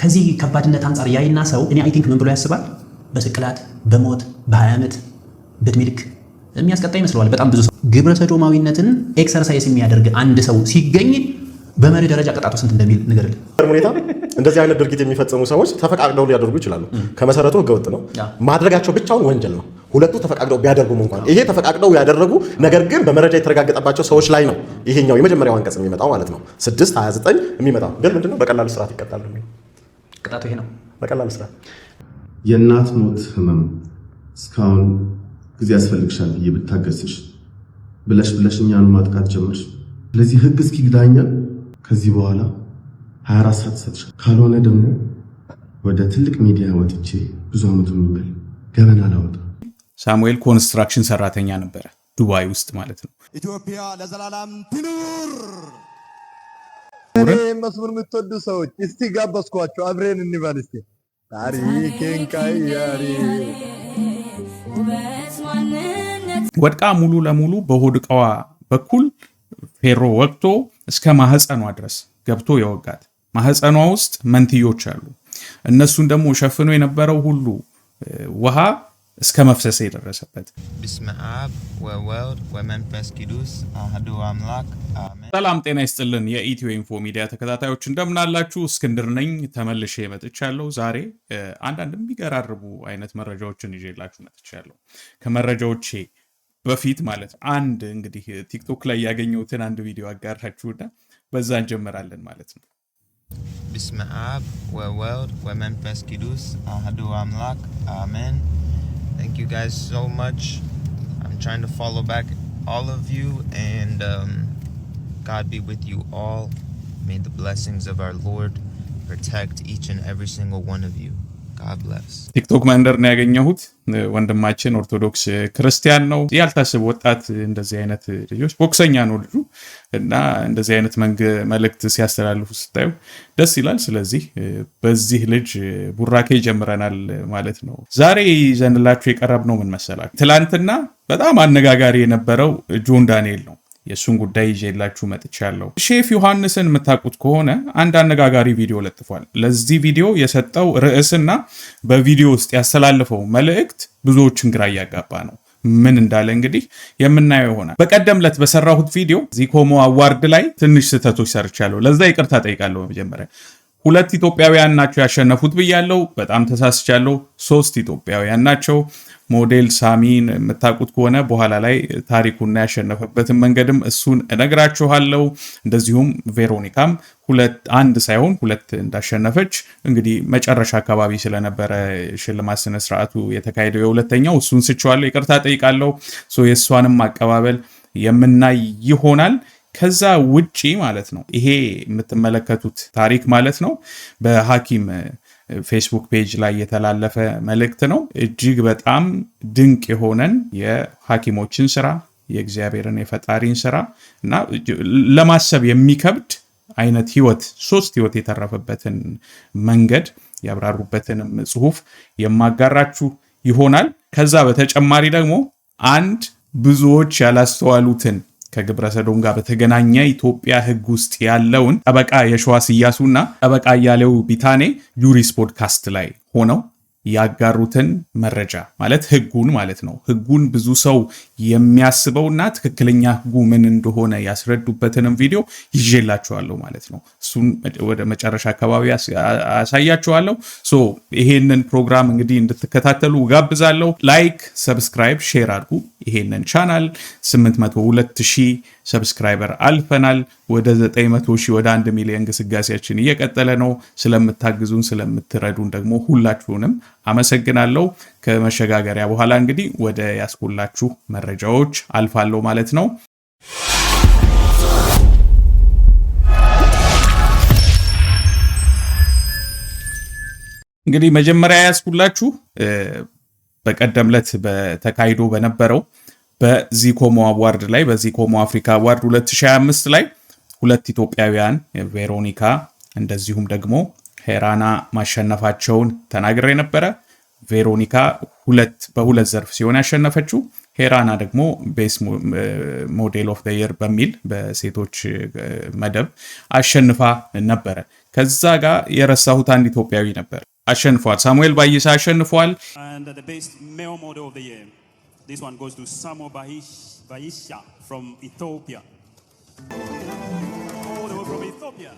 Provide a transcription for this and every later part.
ከዚህ ከባድነት አንጻር ያይና ሰው እኔ አይ ቲንክ ምን ብሎ ያስባል? በስቅላት በሞት በ20 ዓመት በዕድሜ ልክ የሚያስቀጣ ይመስለዋል። በጣም ብዙ ሰው ግብረ ሰዶማዊነትን ኤክሰርሳይዝ የሚያደርግ አንድ ሰው ሲገኝ በመሪ ደረጃ ቅጣቱ ስንት እንደሚል ንገርልኝ። ሁኔታ እንደዚህ አይነት ድርጊት የሚፈጽሙ ሰዎች ተፈቃቅደው ሊያደርጉ ይችላሉ። ከመሰረቱ ህገወጥ ነው። ማድረጋቸው ብቻውን ወንጀል ነው። ሁለቱ ተፈቃቅደው ቢያደርጉም እንኳን ይሄ ተፈቃቅደው ያደረጉ ነገር ግን በመረጃ የተረጋገጠባቸው ሰዎች ላይ ነው ይሄኛው የመጀመሪያው አንቀጽ የሚመጣው ማለት ነው። 629 የሚመጣው ግን ምንድነው? በቀላሉ እስራት ይቀጣሉ። ቅጣቱ ይሄ ነው፣ በቀላሉ እስራት። የእናት ሞት ህመም እስካሁን ጊዜ ያስፈልግሻል ብዬ ብታገስሽ ብለሽ እኛን ማጥቃት ጀመርሽ። ስለዚህ ህግ እስኪግዳኛል ከዚህ በኋላ 24 ሰዓት ሰጥሻል። ካልሆነ ደግሞ ወደ ትልቅ ሚዲያ ወጥቼ ብዙ አመቱ የሚበል ገበና ላወጣ። ሳሙኤል ኮንስትራክሽን ሰራተኛ ነበረ፣ ዱባይ ውስጥ ማለት ነው። ኢትዮጵያ ለዘላለም ትኑር። እኔ መስሙር የምትወዱ ሰዎች እስቲ ጋበዝኳቸው፣ አብረን እንበል እስቲ ታሪኬን ቀያሪ። ወድቃ ሙሉ ለሙሉ በሆድ ዕቃዋ በኩል ፌሮ ወቅቶ እስከ ማህፀኗ ድረስ ገብቶ የወጋት። ማህፀኗ ውስጥ መንትዮች አሉ። እነሱን ደግሞ ሸፍኖ የነበረው ሁሉ ውሃ እስከ መፍሰስ የደረሰበት። በስመ አብ ወወልድ ወመንፈስ ቅዱስ አሐዱ አምላክ አሜን። ሰላም ጤና ይስጥልን የኢትዮ ኢንፎ ሚዲያ ተከታታዮች እንደምን አላችሁ? እስክንድር ነኝ፣ ተመልሼ መጥቻለሁ። ዛሬ አንዳንድ የሚገራርቡ አይነት መረጃዎችን ይዤላችሁ መጥቻለሁ። ከመረጃዎቼ በፊት ማለት አንድ እንግዲህ ቲክቶክ ላይ ያገኘሁትን አንድ ቪዲዮ አጋራችሁና በዛ እንጀምራለን ማለት ነው። በስመ አብ ወወልድ ወመንፈስ ቅዱስ አሐዱ አምላክ አሜን። Thank you guys so much. I'm trying to follow back all of you and God be with you all. May the blessings of our Lord protect each and every single one of you. God bless. ቲክቶክ መንደር ነው ያገኘሁት። ወንድማችን ኦርቶዶክስ ክርስቲያን ነው። ያልታሰበ ወጣት እንደዚህ አይነት ልጆች ቦክሰኛ ነው ልጁ እና እንደዚህ አይነት መልእክት ሲያስተላልፉ ስታዩ ደስ ይላል። ስለዚህ በዚህ ልጅ ቡራኬ ጀምረናል ማለት ነው። ዛሬ ይዘንላችሁ የቀረብነው ምን መሰላችሁ? ትላንትና በጣም አነጋጋሪ የነበረው ጆን ዳንኤል ነው። የሱን ጉዳይ ይዤላችሁ መጥቻለሁ። ሼፍ ዮሐንስን የምታውቁት ከሆነ አንድ አነጋጋሪ ቪዲዮ ለጥፏል። ለዚህ ቪዲዮ የሰጠው ርዕስና በቪዲዮ ውስጥ ያስተላልፈው መልእክት ብዙዎችን ግራ እያጋባ ነው። ምን እንዳለ እንግዲህ የምናየው ይሆናል። በቀደም ዕለት በሰራሁት ቪዲዮ ዚኮሞ አዋርድ ላይ ትንሽ ስህተቶች ሰርቻለሁ። ለዛ ይቅርታ ጠይቃለሁ። በመጀመሪያ 2 ኢትዮጵያውያን ናቸው ያሸነፉት ብያለሁ። በጣም ተሳስቻለሁ። 3 ኢትዮጵያውያን ናቸው። ሞዴል ሳሚን የምታውቁት ከሆነ በኋላ ላይ ታሪኩና ያሸነፈበትን መንገድም እሱን እነግራችኋለሁ። እንደዚሁም ቬሮኒካም 1 ሳይሆን 2 እንዳሸነፈች እንግዲህ መጨረሻ አካባቢ ስለነበረ ሽልማት ስነ ስርዓቱ የተካሄደው የሁለተኛው እሱን ስቻለሁ። ይቅርታ ጠይቃለሁ። የእሷንም አቀባበል የምናይ ይሆናል። ከዛ ውጪ ማለት ነው ይሄ የምትመለከቱት ታሪክ ማለት ነው በሐኪም ፌስቡክ ፔጅ ላይ የተላለፈ መልእክት ነው። እጅግ በጣም ድንቅ የሆነን የሐኪሞችን ስራ የእግዚአብሔርን የፈጣሪን ስራ እና ለማሰብ የሚከብድ አይነት ህይወት 3 ህይወት የተረፈበትን መንገድ ያብራሩበትንም ጽሁፍ የማጋራችሁ ይሆናል። ከዛ በተጨማሪ ደግሞ አንድ ብዙዎች ያላስተዋሉትን ከግብረ ሰዶም ጋር በተገናኘ ኢትዮጵያ ህግ ውስጥ ያለውን ጠበቃ የሸዋስ ኢያሱና ጠበቃ እያሌው ቢታኔ ጁሪስ ፖድካስት ላይ ሆነው ያጋሩትን መረጃ ማለት ህጉን ማለት ነው። ህጉን ብዙ ሰው የሚያስበውና ትክክለኛ ህጉ ምን እንደሆነ ያስረዱበትንም ቪዲዮ ይዤላችኋለሁ ማለት ነው። እሱን ወደ መጨረሻ አካባቢ አሳያችኋለሁ። ይሄንን ፕሮግራም እንግዲህ እንድትከታተሉ ጋብዛለሁ። ላይክ፣ ሰብስክራይብ፣ ሼር አድርጉ። ይሄንን ቻናል 802,000 ሰብስክራይበር አልፈናል። ወደ 900,000 ወደ 1 ሚሊዮን ግስጋሴያችን እየቀጠለ ነው። ስለምታግዙን ስለምትረዱን ደግሞ ሁላችሁንም አመሰግናለሁ። ከመሸጋገሪያ በኋላ እንግዲህ ወደ ያስኩላችሁ መረጃዎች አልፋለሁ ማለት ነው። እንግዲህ መጀመሪያ ያስኩላችሁ በቀደም ዕለት በተካሂዶ በነበረው በዚኮሞ አዋርድ ላይ በዚኮሞ አፍሪካ አዋርድ 2025 ላይ 2 ኢትዮጵያውያን ቬሮኒካ እንደዚሁም ደግሞ ሄራና ማሸነፋቸውን ተናግሬ ነበረ። ቬሮኒካ በሁለት ዘርፍ ሲሆን ያሸነፈችው፣ ሄራና ደግሞ ቤስ ሞዴል ኦፍ ዘ የር በሚል በሴቶች መደብ አሸንፋ ነበረ። ከዛ ጋር የረሳሁት አንድ ኢትዮጵያዊ ነበር አሸንፏል። ሳሙኤል ባይሳ አሸንፏል። And the best male model of the year, this one goes to Samuel Baisha from Ethiopia. Model from Ethiopia.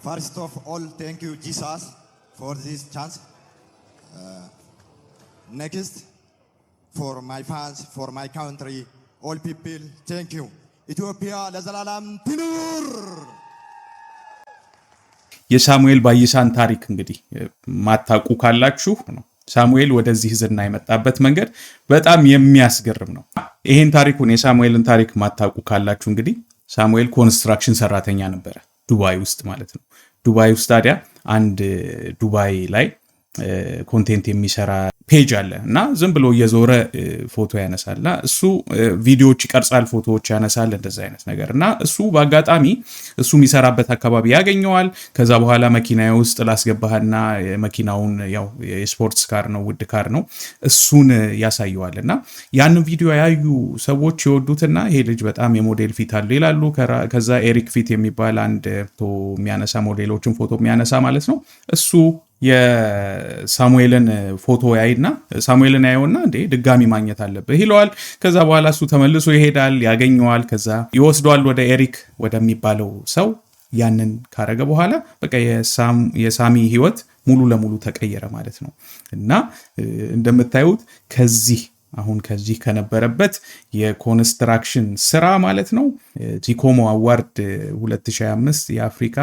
First of all, thank you, Jesus, for this chance. Next, for my fans, for my country, all people, thank you. Ethiopia, ለዘላለም ትኑር። የሳሙኤል ባይሳን ታሪክ እንግዲህ ማታውቁ ካላችሁ ነው። ሳሙኤል ወደዚህ ዝና የመጣበት መንገድ በጣም የሚያስገርም ነው። ይሄን ታሪኩን የሳሙኤልን ታሪክ ማታውቁ ካላችሁ እንግዲህ ሳሙኤል ኮንስትራክሽን ሰራተኛ ነበረ፣ ዱባይ ውስጥ ማለት ነው። ዱባይ ውስጥ ታዲያ አንድ ዱባይ ላይ ኮንቴንት የሚሰራ ፔጅ አለ እና ዝም ብሎ እየዞረ ፎቶ ያነሳልና እሱ ቪዲዮዎች ይቀርጻል፣ ፎቶዎች ያነሳል፣ እንደዛ አይነት ነገር እና እሱ በአጋጣሚ እሱ የሚሰራበት አካባቢ ያገኘዋል። ከዛ በኋላ መኪና ውስጥ ላስገባህና መኪናውን ያው የስፖርትስ ካር ነው፣ ውድ ካር ነው፣ እሱን ያሳየዋል እና ያንን ቪዲዮ ያዩ ሰዎች ይወዱትና ይሄ ልጅ በጣም የሞዴል ፊት አለው ይላሉ። ከዛ ኤሪክ ፊት የሚባል አንድ ፎቶ የሚያነሳ ሞዴሎችን ፎቶ የሚያነሳ ማለት ነው እሱ የሳሙኤልን ፎቶ ያይና ሳሙኤልን ያየውና እንዴ ድጋሚ ማግኘት አለበት ይለዋል። ከዛ በኋላ እሱ ተመልሶ ይሄዳል፣ ያገኘዋል፣ ከዛ ይወስደዋል ወደ ኤሪክ ወደሚባለው ሰው። ያንን ካረገ በኋላ በቃ የሳሚ ህይወት ሙሉ ለሙሉ ተቀየረ ማለት ነው እና እንደምታዩት ከዚህ ከነበረበት የኮንስትራክሽን ስራ ማለት ነው ቲኮሞ አዋርድ 2025 የአፍሪካ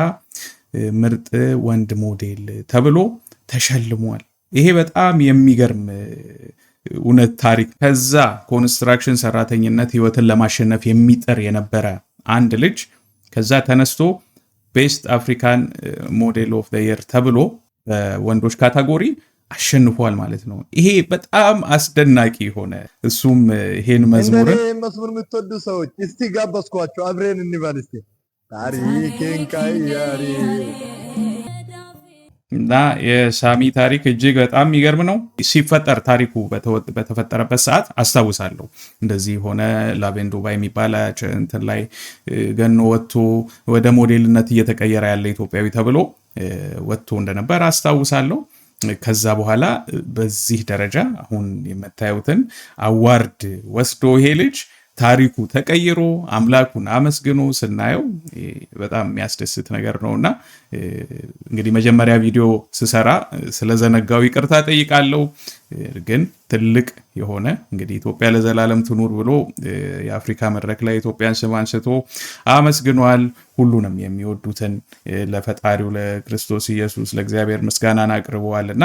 ምርጥ ወንድ ሞዴል ተብሎ ተሸልሟል። ይሄ በጣም የሚገርም እውነት ታሪክ። ከዛ ኮንስትራክሽን ሰራተኝነት ህይወትን ለማሸነፍ የሚጥር የነበረ አንድ ልጅ ከዛ ተነስቶ ቤስት አፍሪካን ሞዴል ኦፍ ዘ የር ተብሎ በወንዶች ካታጎሪ አሸንፏል ማለት ነው። ይሄ በጣም አስደናቂ ሆነ። እሱም ይሄን መዝሙር የምትወዱ ሰዎች እስቲ ጋበዝኳቸው፣ አብረን እንበል እስቲ ታሪኬን ቀያሪ እና የሳሚ ታሪክ እጅግ በጣም የሚገርም ነው። ሲፈጠር ታሪኩ በተፈጠረበት ሰዓት አስታውሳለሁ። እንደዚህ ሆነ ላቬንዶባ የሚባል እንትን ላይ ገኖ ወጥቶ ወደ ሞዴልነት እየተቀየረ ያለ ኢትዮጵያዊ ተብሎ ወጥቶ እንደነበር አስታውሳለሁ። ከዛ በኋላ በዚህ ደረጃ አሁን የምታዩትን አዋርድ ወስዶ ይሄ ልጅ ታሪኩ ተቀይሮ አምላኩን አመስግኖ ስናየው በጣም የሚያስደስት ነገር ነውና እንግዲህ መጀመሪያ ቪዲዮ ስሰራ ስለዘነጋው ይቅርታ ጠይቃለሁ። ግን ትልቅ የሆነ እንግዲህ ኢትዮጵያ ለዘላለም ትኑር ብሎ የአፍሪካ መድረክ ላይ ኢትዮጵያን ስም አንስቶ አመስግኗል። ሁሉንም የሚወዱትን ለፈጣሪው ለክርስቶስ ኢየሱስ ለእግዚአብሔር ምስጋናን አቅርበዋልና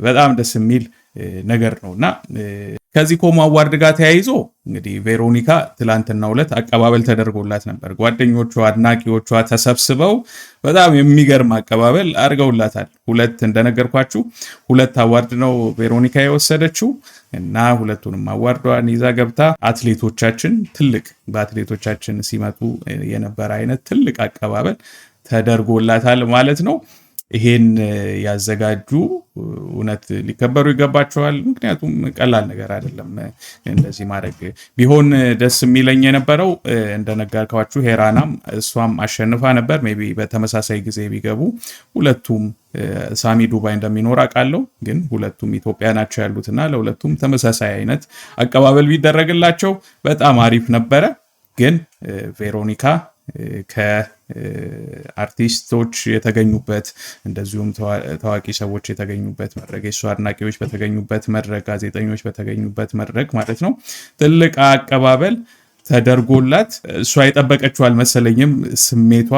በጣም ደስ የሚል ነገር ነውና ከዚህ ኮሞ አዋርድ ጋር ተያይዞ እንግዲህ ቬሮኒካ ትላንትና ዕለት አቀባበል ተደርጎላት ነበር። ጓደኞቿ አድናቂዎቿ ተሰብስበው በጣም የሚገርም አቀባበል አድርገውላታል። እንደነገርኳችሁ 2 አዋርድ ነው ቬሮኒካ የወሰደችው እና ሁለቱንም አዋርዷን ይዛ ገብታ አትሌቶቻችን በአትሌቶቻችን ሲመጡ የነበረ አይነት ትልቅ አቀባበል ተደርጎላታል ማለት ነው። ይሄን ያዘጋጁ እውነት ሊከበሩ ይገባቸዋል። ምክንያቱም ቀላል ነገር አይደለም እንደዚህ ማድረግ። ቢሆን ደስ የሚለኝ የነበረው እንደነገርኳችሁ ሄራናም እሷም አሸንፋ ነበር። ሜይ ቢ በተመሳሳይ ጊዜ ቢገቡ ሁለቱም ሳሚ ዱባይ እንደሚኖር አውቃለሁ፣ ግን ሁለቱም ኢትዮጵያ ናቸው ያሉትና ለሁለቱም ተመሳሳይ አይነት አቀባበል ቢደረግላቸው በጣም አሪፍ ነበረ። ግን ቬሮኒካ ከአርቲስቶች የተገኙበት እንደዚሁም ታዋቂ ሰዎች የተገኙበት መድረክ፣ የእሱ አድናቂዎች በተገኙበት መድረክ፣ ጋዜጠኞች በተገኙበት መድረክ ማለት ነው ትልቅ አቀባበል ተደርጎላት እሷ የጠበቀችው አልመሰለኝም። ስሜቷ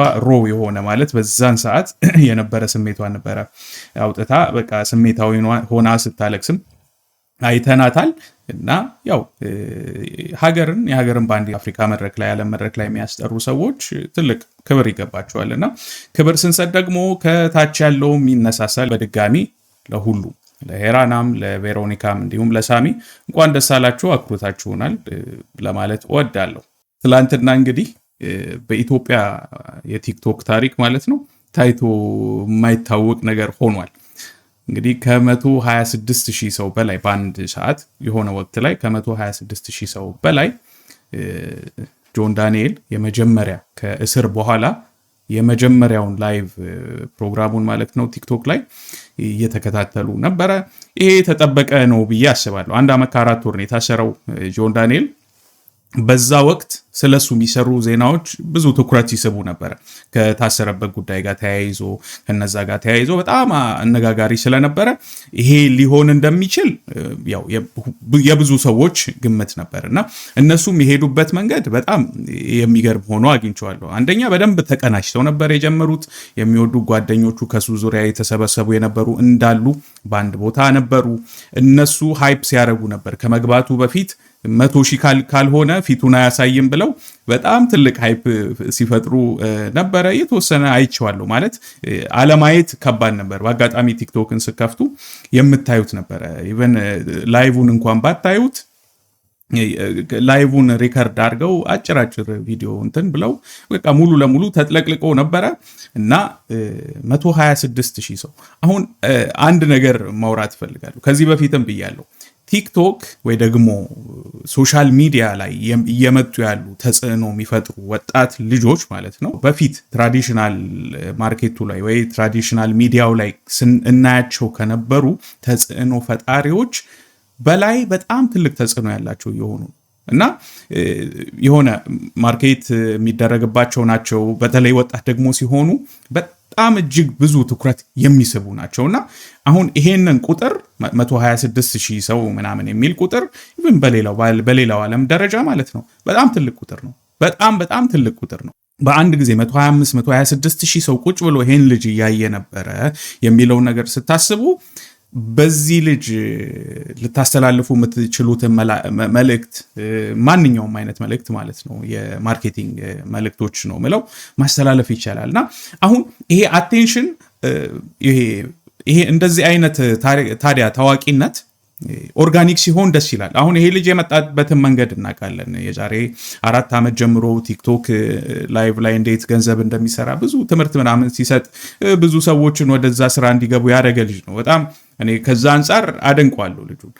የሆነ ማለት በዛን ሰዓት የነበረ ስሜቷ ነበረ አውጥታ በቃ ስሜታዊ ሆና ስታለቅስም አይተናታል። እና ያው የሀገርን ባንዲ አፍሪካ መድረክ ላይ ዓለም መድረክ ላይ የሚያስጠሩ ሰዎች ትልቅ ክብር ይገባቸዋል። እና ክብር ስንሰጥ ደግሞ ከታች ያለውም ይነሳሳል። በድጋሚ ለሁሉ ለሄራናም ለቬሮኒካም እንዲሁም ለሳሚ እንኳን ደስ አላችሁ፣ አክብሮታችሁናል ለማለት እወዳለሁ። ትላንትና እንግዲህ በኢትዮጵያ የቲክቶክ ታሪክ ማለት ነው ታይቶ የማይታወቅ ነገር ሆኗል። እንግዲህ ከ126,000 ሰው በላይ በአንድ ሰዓት የሆነ ወቅት ላይ ከ126,000 ሰው በላይ ጆን ዳንኤል የመጀመሪያ ከእስር በኋላ የመጀመሪያውን ላይቭ ፕሮግራሙን ማለት ነው ቲክቶክ ላይ እየተከታተሉ ነበረ። ይሄ ተጠበቀ ነው ብዬ አስባለሁ። 1 ዓመት ከ4 ወር ነው የታሰረው ጆን ዳንኤል። በዛ ወቅት ስለሱ የሚሰሩ ዜናዎች ብዙ ትኩረት ይስቡ ነበር። ከታሰረበት ጉዳይ ጋር ተያይዞ ከነዛ ጋር ተያይዞ በጣም አነጋጋሪ ስለነበረ ይሄ ሊሆን እንደሚችል ያው የብዙ ሰዎች ግምት ነበርና እነሱም የሄዱበት መንገድ በጣም የሚገርም ሆኖ አግኝቼዋለሁ። አንደኛ በደንብ ተቀናጅተው ነበር የጀመሩት። የሚወዱ ጓደኞቹ ከሱ ዙሪያ የተሰበሰቡ የነበሩ እንዳሉ በአንድ ቦታ ነበሩ። እነሱ ሃይፕ ሲያደርጉ ነበር ከመግባቱ በፊት 100,000 ካልሆነ ፊቱን አያሳይም ብለው በጣም ትልቅ ሃይፕ ሲፈጥሩ ነበረ። የተወሰነ አይቼዋለሁ። ማለት አለማየት ከባድ ነበር። በአጋጣሚ ቲክቶክን ስከፍቱ የምታዩት ነበረ። ኢቨን ላይቭን እንኳን ባታዩት ላይቭን ሪከርድ አድርገው አጭራጭር ቪዲዮ እንትን ብለው በቃ ሙሉ ለሙሉ ተጥለቅልቆ ነበረ እና 126,000 ሰው። አሁን አንድ ነገር ማውራት እፈልጋለሁ። ከዚህ በፊትም ብያለሁ። ቲክቶክ ወይ ደግሞ ሶሻል ሚዲያ ላይ እየመጡ ያሉ ተጽዕኖ የሚፈጥሩ ወጣት ልጆች ማለት ነው በፊት ትራዲሽናል ማርኬቱ ላይ ወይ ትራዲሽናል ሚዲያው ላይ እናያቸው ከነበሩ ተጽዕኖ ፈጣሪዎች በላይ በጣም ትልቅ ተጽዕኖ ያላቸው የሆኑ እና የሆነ ማርኬት የሚደረግባቸው ናቸው። በተለይ ወጣት ደግሞ ሲሆኑ በጣም እጅግ ብዙ ትኩረት የሚስቡ ናቸውና አሁን ይሄንን ቁጥር 126,000 ሰው ምናምን የሚል ቁጥር ኢቭን በሌላው ዓለም ደረጃ ማለት ነው በጣም ትልቅ ቁጥር ነው። በጣም ትልቅ ቁጥር ነው። በአንድ ጊዜ 126,000 ሰው ቁጭ ብሎ ይሄን ልጅ እያየ ነበረ የሚለውን ነገር ስታስቡ በዚህ ልጅ ልታስተላልፉ የምትችሉትን መልእክት ማንኛውም አይነት መልእክት ማለት ነው የማርኬቲንግ መልእክቶች ነው ምለው ማስተላለፍ ይቻላልና አሁን ይሄ አቴንሽን ይሄ እንደዚህ አይነት ታዲያ ታዋቂነት ኦርጋኒክ ሲሆን ደስ ይላል። አሁን ይሄ ልጅ የመጣበትን መንገድ እናውቃለን። የዛሬ 4 ዓመት ጀምሮ ቲክቶክ ላይቭ ላይ እንዴት ገንዘብ እንደሚሰራ ብዙ ትምህርት ምናምን ሲሰጥ ብዙ ሰዎችን ወደዛ ስራ እንዲገቡ ያደረገ ልጅ ነው። በጣም እኔ ከዛ አንጻር አደንቀዋለሁ ልጁን።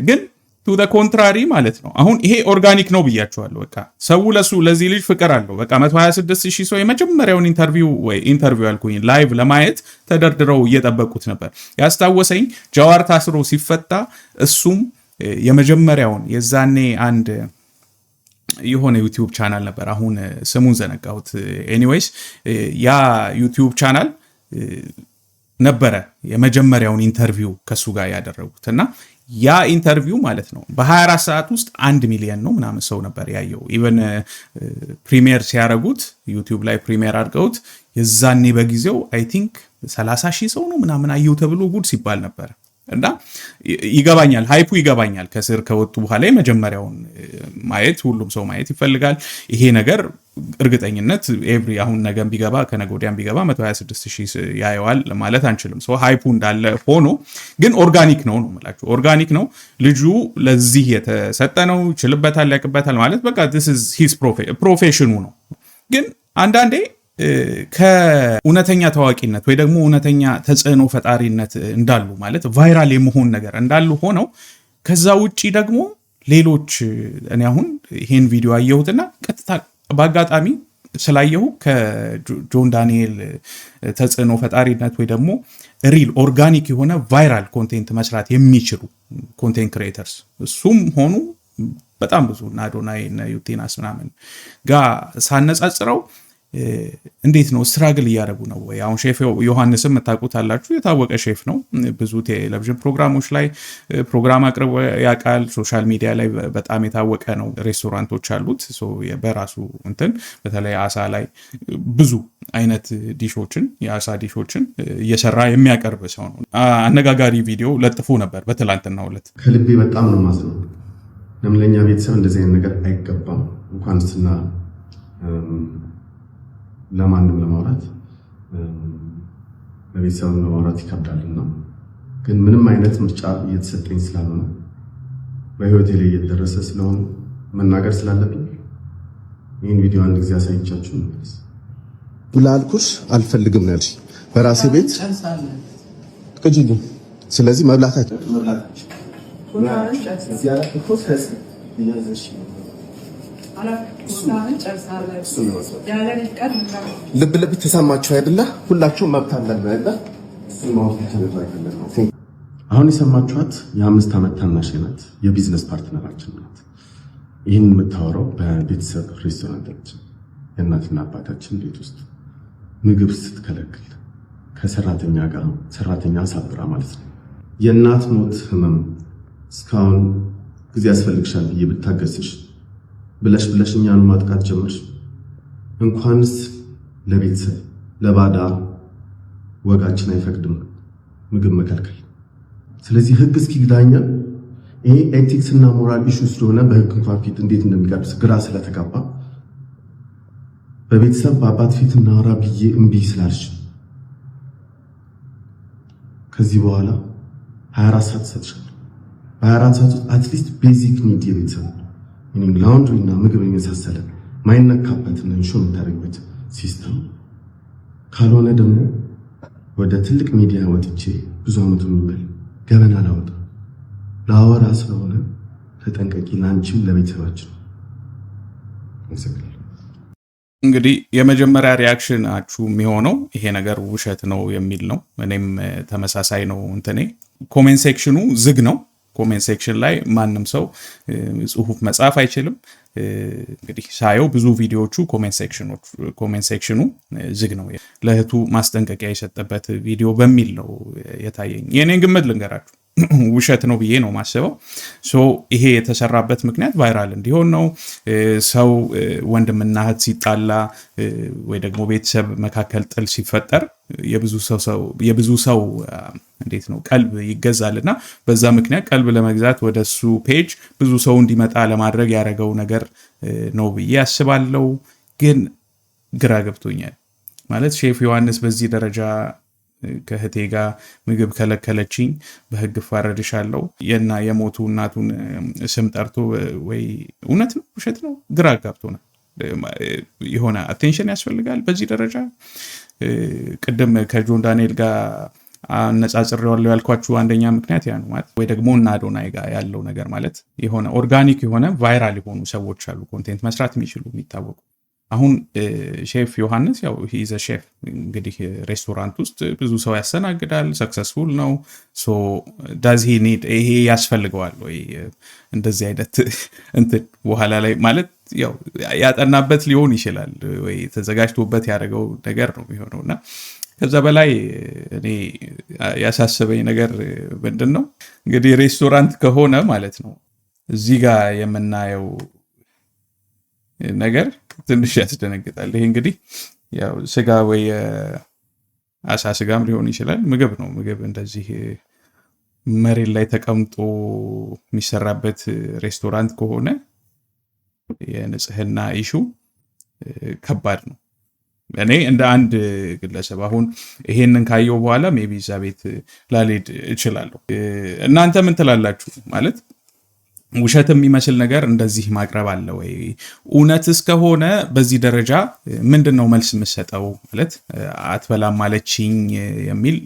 ግን ቱ ዘ ኮንትራሪ ማለት ነው አሁን ይሄ ኦርጋኒክ ነው ብያቸዋለሁ። በቃ ሰው ለዚህ ልጅ ፍቅር አለው። በቃ 126,000 ሰው የመጀመሪያውን ኢንተርቪው ያልኩኝ ላይቭ ለማየት ተደርድረው እየጠበቁት ነበር። ያስታወሰኝ ጃዋር ታስሮ ሲፈታ እሱም የመጀመሪያውን የዛኔ አንድ የሆነ ዩቲዩብ ቻናል ነበር፣ አሁን ስሙን ዘነጋሁት። ኤኒዌይስ ያ ዩቲዩብ ቻናል ነበረ የመጀመሪያውን ኢንተርቪው ከሱ ጋር ያደረጉት እና ያ ኢንተርቪው ማለት ነው በ24 ሰዓት ውስጥ 1 ሚሊዮን ነው ምናምን ሰው ነበር ያየው። ኢቨን ፕሪሚየር ሲያደርጉት ዩቲዩብ ላይ ፕሪሚየር አድርገውት የዛኔ በጊዜው አይ ቲንክ 30,000 ሰው ነው ምናምን አየው ተብሎ ጉድ ሲባል ነበር። እና ይገባኛል፣ ሃይፑ ይገባኛል። ከስር ከወጡ በኋላ የመጀመሪያውን ማየት ሁሉም ሰው ማየት ይፈልጋል። ይሄ ነገር እርግጠኝነት አሁን ነገም ቢገባ ከነገ ወዲያም ቢገባ 126,000 ያየዋል ማለት አንችልም። ሰው ሃይፑ እንዳለ ሆኖ ግን ኦርጋኒክ ነው የምላችሁ። ኦርጋኒክ ነው። ልጁ ለዚህ የተሰጠ ነው። ይችልበታል፣ ያቅበታል ማለት በቃ this is his ፕሮፌሽኑ ነው። ግን አንዳንዴ ከእውነተኛ ታዋቂነት ወይ ደግሞ እውነተኛ ተጽዕኖ ፈጣሪነት እንዳሉ ማለት ቫይራል የመሆን ነገር እንዳሉ ሆነው ከዛ ውጪ ደግሞ ሌሎች እኔ አሁን ይሄን ቪዲዮ አየሁትና ቀጥታ በአጋጣሚ ስላየሁ ከጆን ዳንኤል ተጽዕኖ ፈጣሪነት ወይ ደግሞ ሪል ኦርጋኒክ የሆነ ቫይራል ኮንቴንት መስራት የሚችሉ ኮንቴንት ክሬተርስ እሱም ሆኑ በጣም ብዙ እና አዶናይ እና ዩቲናስ ምናምን ጋር ሳነጻጽረው እንዴት ነው ስትራግል እያደረጉ ነው ወይ? አሁን ሼፍ ዮሐንስም መታቁት አላችሁ፣ የታወቀ ሼፍ ነው። ብዙ ቴሌቪዥን ፕሮግራሞች ላይ ፕሮግራም አቅርቦ ያውቃል። ሶሻል ሚዲያ ላይ በጣም የታወቀ ነው። ሬስቶራንቶች አሉት። በራሱ እንትን በተለይ አሳ ላይ ብዙ አይነት ዲሾችን የአሳ ዲሾችን እየሰራ የሚያቀርብ ሰው ነው። አነጋጋሪ ቪዲዮ ለጥፎ ነበር በትላንትናው ዕለት። ከልቤ በጣም ነው ማዝነው። ለምለኛ ቤተሰብ እንደዚህ አይነት ነገር አይገባም። እንኳን ስና ለማንም ለማውራት ለቤተሰብ ለማውራት ይከብዳልና ግን ምንም አይነት ምርጫ እየተሰጠኝ ስላልሆነ በህይወቴ ላይ እየደረሰ ስለሆነ መናገር ስላለብኝ ይህን ቪዲዮ አንድ ጊዜ አሳይቻችሁ እንመለስ። ብላልኩሽ አልፈልግም ነው ያልሽ። በራሴ ቤት ቅጂልኝ። ስለዚህ መብላታችን ልብ ልብ ተሰማችሁ አይደለ? ሁላችሁም መብት አለን አይደለ? አሁን የሰማችኋት የ5 ዓመት ታናሽ ናት። የቢዝነስ ፓርትነራችን ናት። ይህን የምታወራው በቤተሰብ ሬስቶራንታችን የእናትና አባታችን ቤት ውስጥ ምግብ ስትከለክል ከሰራተኛ ጋር ሰራተኛ ሳብራ ማለት ነው። የእናት ሞት ህመም እስካሁን ጊዜ ያስፈልግሻል ብዬ ብታገስሽ ብለሽ እኛን ማጥቃት ጀመርሽ። እንኳንስ ለቤተሰብ ለባዳ ወጋችን አይፈቅድም ምግብ መከልከል። ስለዚህ ህግ እስኪግዳኛል። ይሄ ኤቲክስ እና ሞራል ኢሹ ስለሆነ በህግ እንኳን ፊት እንዴት እንደሚቀርብ ግራ ስለተጋባ በቤተሰብ በአባት ፊት እናወራ ብዬ እምቢ ስላልሽ ከዚህ በኋላ 24 ሰዓት ሰጥሻለሁ። በ24 ሰዓት ውስጥ አትሊስት ቤዚክ ኒድ የቤተሰብ ሚኒንግ ላውንድሪ እና ምግብ የመሳሰለ ማይነካበትና ኢንሹ የምታደርግበት ሲስተም ካልሆነ ደግሞ ወደ ትልቅ ሚዲያ ወጥቼ ብዙ አመቱ የሚበል ገበና ላወራ ስለሆነ ተጠንቀቂ፣ ለአንቺም ለቤተሰባችን። እንግዲህ የመጀመሪያ ሪያክሽናችሁ የሚሆነው ይሄ ነገር ውሸት ነው የሚል ነው። እኔም ተመሳሳይ ነው። እንትኔ ኮሜንት ሴክሽኑ ዝግ ነው። ኮሜንት ሴክሽን ላይ ማንም ሰው ጽሁፍ መጻፍ አይችልም። እንግዲህ ሳየው ብዙ ቪዲዮዎቹ ኮሜንት ሴክሽኑ ዝግ ነው። ለእህቱ ማስጠንቀቂያ የሰጠበት ቪዲዮ በሚል ነው የታየኝ። የኔን ግምት ልንገራችሁ፣ ውሸት ነው ብዬ ነው ማስበው። ይሄ የተሰራበት ምክንያት ቫይራል እንዲሆን ነው። ሰው ወንድምና እህት ሲጣላ ወይ ደግሞ ቤተሰብ መካከል ጥል ሲፈጠር የብዙ ሰው እንዴት ነው ቀልብ ይገዛልና በዛ ምክንያት ቀልብ ለመግዛት ወደሱ ፔጅ ብዙ ሰው እንዲመጣ ለማድረግ ያደረገው ነገር ነው ብዬ አስባለሁ። ግን ግራ ገብቶኛል። ማለት ሼፍ ዮሐንስ በዚህ ደረጃ ከእህቴ ጋር ምግብ ከለከለችኝ፣ በህግ ፋረድሻለሁ የና የሞቱ እናቱን ስም ጠርቶ ወይ እውነት ነው ውሸት ነው ግራ ጋብቶናል። የሆነ አቴንሽን ያስፈልጋል በዚህ ደረጃ። ቅድም ከጆን ዳንኤል ጋር አነጻጽሬዋለሁ ያልኳችሁ አንደኛ ምክንያት ያ ነው ማለት ወይ ደግሞ እና አዶናይ ጋር ያለው ነገር ማለት የሆነ ኦርጋኒክ የሆነ ቫይራል የሆኑ ሰዎች አሉ፣ ኮንቴንት መስራት የሚችሉ የሚታወቁ። አሁን ሼፍ ዮሐንስ ያው ሂዘ ሼፍ እንግዲህ ሬስቶራንት ውስጥ ብዙ ሰው ያስተናግዳል፣ ሰክሰስፉል ነው። ሶ ዳዝ ሂ ኒድ ይሄ ያስፈልገዋል ወይ እንደዚህ አይነት እንትን በኋላ ላይ ማለት ያው ያጠናበት ሊሆን ይችላል ወይ ተዘጋጅቶበት ያደረገው ነገር ነው የሚሆነውና ከዛ በላይ እኔ ያሳሰበኝ ነገር ምንድን ነው እንግዲህ ሬስቶራንት ከሆነ ማለት ነው እዚህ ጋር የምናየው ነገር ትንሽ ያስደነግጣል። ይሄ እንግዲህ ያው ስጋ ወይ አሳ ስጋም ሊሆን ይችላል፣ ምግብ ነው። ምግብ እንደዚህ መሬት ላይ ተቀምጦ የሚሰራበት ሬስቶራንት ከሆነ የንጽህና ኢሹ ከባድ ነው። እኔ እንደ አንድ ግለሰብ አሁን ይሄንን ካየው በኋላ ሜቢ እዛ ቤት ላልሄድ እችላለሁ። እናንተ ምን ትላላችሁ? ማለት ውሸት የሚመስል ነገር እንደዚህ ማቅረብ አለ ወይ? እውነት እስከሆነ በዚህ ደረጃ ምንድነው መልስ የምሰጠው? ማለት አትበላም ማለችኝ የሚል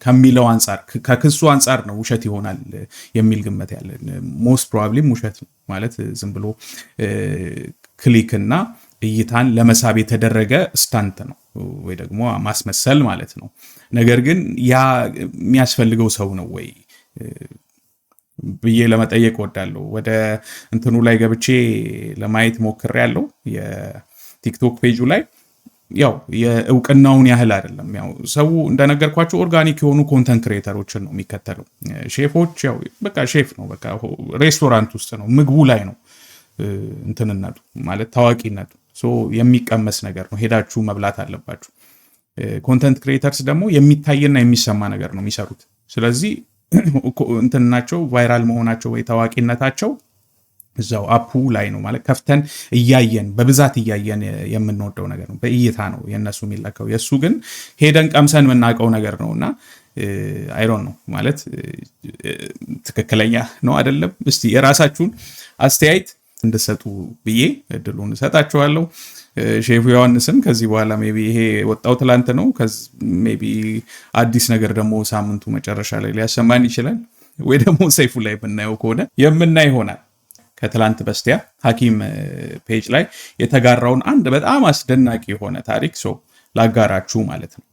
ከሚለው አንጻር ከክሱ አንጻር ነው ውሸት ይሆናል የሚል ግምት ያለ። ሞስት ፕሮባብሊም ውሸት ነው ማለት ዝም ብሎ ክሊክና እይታን ለመሳብ የተደረገ ስታንት ነው ወይ ደግሞ ማስመሰል ማለት ነው። ነገር ግን ያ የሚያስፈልገው ሰው ነው ወይ ብዬ ለመጠየቅ ወዳለሁ። ወደ እንትኑ ላይ ገብቼ ለማየት ሞክሬያለሁ። የቲክቶክ ፔጁ ላይ ያው የእውቅናውን ያህል አይደለም። ያው ሰው እንደነገርኳቸው ኦርጋኒክ የሆኑ ኮንተንት ክሬተሮችን ነው የሚከተለው። ሼፎች ያው በቃ ሼፍ ነው፣ በቃ ሬስቶራንት ውስጥ ነው፣ ምግቡ ላይ ነው እንትንነቱ ማለት ታዋቂነቱ። የሚቀመስ ነገር ነው፣ ሄዳችሁ መብላት አለባችሁ። ኮንተንት ክሬተርስ ደግሞ የሚታይና የሚሰማ ነገር ነው የሚሰሩት። ስለዚህ እንትናቸው ቫይራል መሆናቸው ወይ ታዋቂነታቸው እዛው አፑ ላይ ነው ማለት ከፍተን እያየን በብዛት እያየን የምንወደው ነገር ነው። በእይታ ነው የነሱ የሚለካው። የሱ ግን ሄደን ቀምሰን የምናውቀው ነገር ነውና አይ ዶንት ኖ ማለት ትክክለኛ ነው አይደለም። እስቲ የራሳችሁን አስተያየት እንድሰጡ ብዬ እድሉን እሰጣችኋለሁ። ሼፍ ዮሐንስም ከዚህ በኋላ ሜቢ ይሄ ወጣው ትላንት ነው ሜቢ አዲስ ነገር ደግሞ ሳምንቱ መጨረሻ ላይ ሊያሰማን ይችላል ወይ ደግሞ ሰይፉ ላይ ብናየው ከሆነ የምናይ ይሆናል። ከትላንት በስቲያ ሐኪም ፔጅ ላይ የተጋራውን አንድ በጣም አስደናቂ የሆነ ታሪክ ላጋራችሁ ማለት ነው።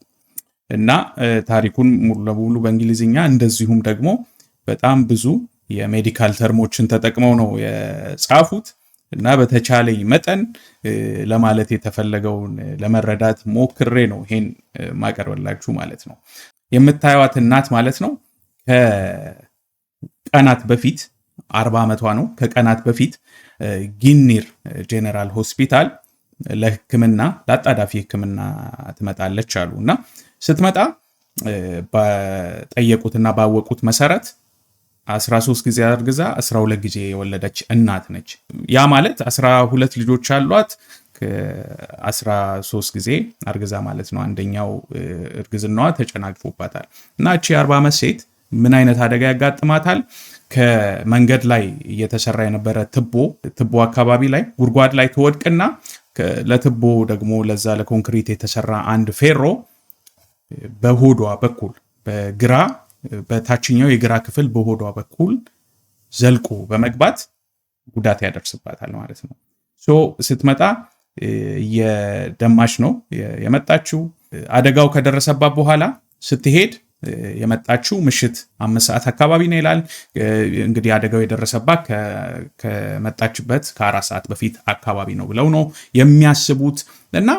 እና ታሪኩን ሙሉ ለሙሉ በእንግሊዝኛ እንደዚሁም ደግሞ በጣም ብዙ የሜዲካል ተርሞችን ተጠቅመው ነው የጻፉት እና በተቻለኝ መጠን ለማለት የተፈለገውን ለመረዳት ሞክሬ ነው ይሄን ማቀርብላችሁ ማለት ነው። የምታዩት እናት ማለት ነው ከቀናት በፊት 40 ዓመቷ ነው። ከቀናት በፊት ጊኒር ጄኔራል ሆስፒታል ለሕክምና ለአጣዳፊ ሕክምና ትመጣለች አሉና ስትመጣ በጠየቁትና ባወቁት መሰረት 13 ጊዜ አርግዛ 12 ጊዜ የወለደች እናት ነች። ያ ማለት 12 ልጆች አሏት 13 ጊዜ አርግዛ ማለት ነው። አንደኛው እርግዝናዋ ተጨናግፎባታል እና እቺ 40 ዓመት ሴት ምን አይነት አደጋ ያጋጥማታል? ከመንገድ ላይ እየተሰራ የነበረ ትቦ አካባቢ ላይ ጉድጓድ ላይ ትወድቅና ለትቦ ደግሞ ለዛ ለኮንክሪት የተሰራ አንድ ፌሮ በሆዷ በኩል በታችኛው የግራ ክፍል በሆዷ በኩል ዘልቆ በመግባት ጉዳት ያደርስባታል ማለት ነው። ስትመጣ የደማች ነው የመጣችው። አደጋው ከደረሰባት በኋላ ስትሄድ የመጣችው ምሽት 5 ሰዓት አካባቢ ነው ይላል። እንግዲህ አደጋው የደረሰባት ከመጣችበት ከ4 ሰዓት በፊት አካባቢ ነው ብለው ነው የሚያስቡት። እና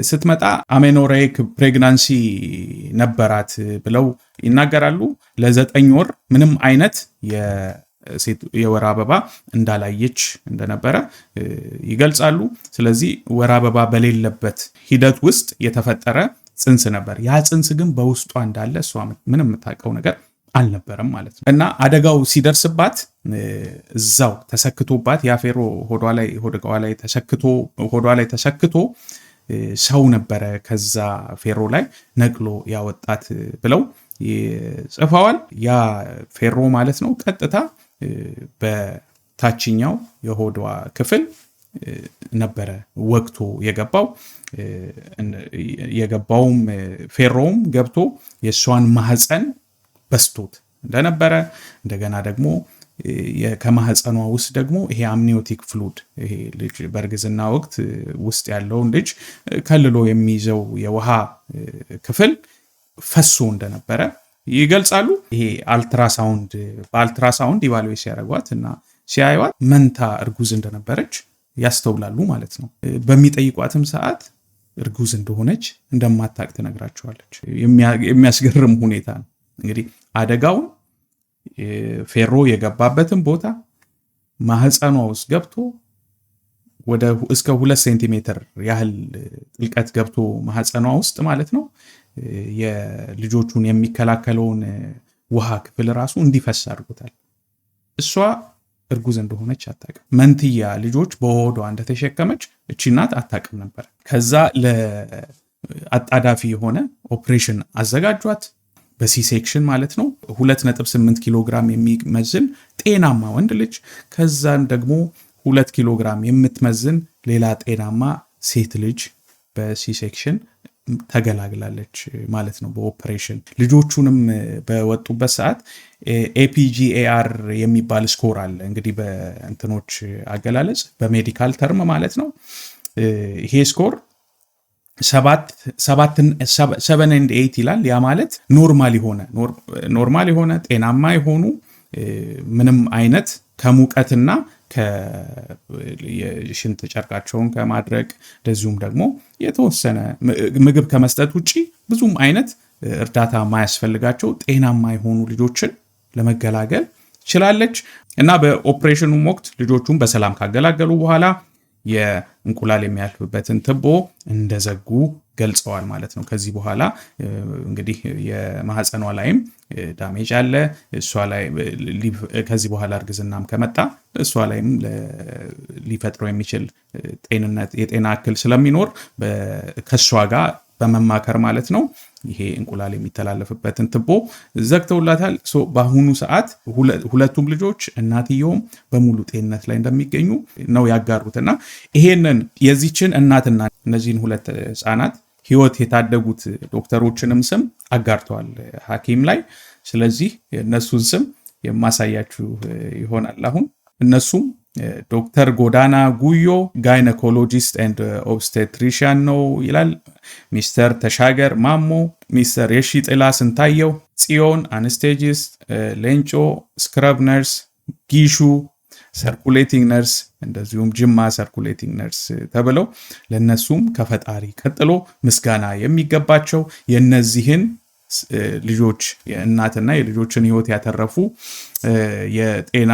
ስትመጣ አሜኖሬክ ፕሬግናንሲ ነበራት ብለው ይናገራሉ። ለ9 ወር ምንም አይነት የወር አበባ እንዳላየች እንደነበረ ይገልጻሉ። ስለዚህ ወር አበባ በሌለበት ሂደት ውስጥ የተፈጠረ ጽንስ ነበር። ያ ጽንስ ግን በውስጧ እንዳለ እሷ ምንም የምታውቀው ነገር አልነበረም ማለት ነው። እና አደጋው ሲደርስባት እዛው ተሰክቶባት ያፌሮ ሆዷ ላይ ተሰክቶ ሰው ነበረ ከዛ ፌሮ ላይ ነቅሎ ያወጣት ብለው ጽፈዋል። ያ ፌሮ ማለት ነው ቀጥታ በታችኛው የሆዷ ክፍል ነበረ ወቅቶ የገባውም ፌሮም ገብቶ የሷን ማህፀን በስቶት እንደነበረ እንደገና ደግሞ ከማህፀኗ ውስጥ ደግሞ ይሄ አምኒዮቲክ ፍሉድ ይሄ ልጅ በእርግዝና ወቅት ውስጥ ያለውን ልጅ ከልሎ የሚይዘው የውሃ ክፍል ፈሶ እንደነበረ ይገልጻሉ። ይሄ በአልትራሳውንድ ኢቫሉዌት ሲያደርጓት እና ሲያዩት መንታ እርጉዝ እንደነበረች ያስተውላሉ ማለት ነው። በሚጠይቋትም ሰዓት እርጉዝ እንደሆነች እንደማታቅ ትነግራቸዋለች። የሚያስገርም ሁኔታ ነው። እንግዲህ አደጋው ፌሮ የገባበትን ቦታ ማህፀኗ ውስጥ ገብቶ እስከ 2 ሴንቲሜትር ያህል ጥልቀት ገብቶ ማህፀኗ ውስጥ ማለት ነው የልጆቹን የሚከላከለውን ውሃ ክፍል ራሱ እንዲፈስ አድርጎታል። እሷ እርጉዝ እንደሆነች አታውቅም። መንትያ ልጆች በሆዷ እንደተሸከመች እቺ እናት አታውቅም ነበር። ከዛ ለአጣዳፊ የሆነ ኦፕሬሽን አዘጋጇት በሲ ሴክሽን ማለት ነው። 2.8 ኪሎ ግራም የሚመዝን ጤናማ ወንድ ልጅ ከዛን ደግሞ 2 ኪሎ ግራም የምትመዝን ሌላ ጤናማ ሴት ልጅ በሲ ሴክሽን ተገላግላለች ማለት ነው በኦፕሬሽን። ልጆቹንም በወጡበት ሰዓት ኤፒጂኤአር የሚባል ስኮር አለ እንግዲህ በእንትኖች አገላለጽ በሜዲካል ተርም ማለት ነው። ይሄ ስኮር 7.8 ይላል። ያ ማለት ኖርማል የሆነ ጤናማ የሆኑ ምንም አይነት ከሙቀትና የሽንት ጨርቃቸውን ከማድረግ እንደዚሁም ደግሞ የተወሰነ ምግብ ከመስጠት ውጪ ብዙም አይነት እርዳታ ማያስፈልጋቸው ጤናማ የሆኑ ልጆችን ለመገላገል ችላለች። እና በኦፕሬሽኑ ወቅት ልጆቹን በሰላም ካገላገሉ በኋላ የእንቁላል የሚያልፍበትን ትቦ እንደዘጉ ገልጸዋል ማለት ነው። ከዚህ በኋላ እንግዲህ የማህፀኗ ላይም ዳሜጅ አለ። እሷ ላይ ከዚህ በኋላ እርግዝናም ከመጣ እሷ ላይም ሊፈጥረው የሚችል የጤና እክል ስለሚኖር ከሷ ጋር በመማከር ማለት ነው ይሄ እንቁላል የሚተላለፍበትን ትቦ ዘግተውላታል። በአሁኑ ሰዓት ሁለቱም ልጆች እናትየውም በሙሉ ጤንነት ላይ እንደሚገኙ ነው ያጋሩትና ይሄንን የዚችን እናትና እነዚህን ሁለት ህፃናት ህይወት የታደጉት ዶክተሮችንም ስም አጋርተዋል ሐኪም ላይ። ስለዚህ እነሱን ስም የማሳያችሁ ይሆናል። አሁን እነሱም ዶክተር ጎዳና ጉዮ ጋይነኮሎጂስት ኤንድ ኦብስቴትሪሽያን ነው ይላል። ሚስተር ተሻገር ማሞ፣ ሚስተር የሺ ጥላ ስንታየው፣ ጽዮን አነስቴጂስት፣ ሌንጮ ስክረብ ነርስ፣ ጊሹ ሰርኩሌቲንግ ነርስ፣ እንደዚሁም ጅማ ሰርኩሌቲንግ ነርስ ተብለው ለነሱም ከፈጣሪ ቀጥሎ ምስጋና የሚገባቸው የነዚህን ልጆች የእናትና የልጆችን ህይወት ያተረፉ የጤና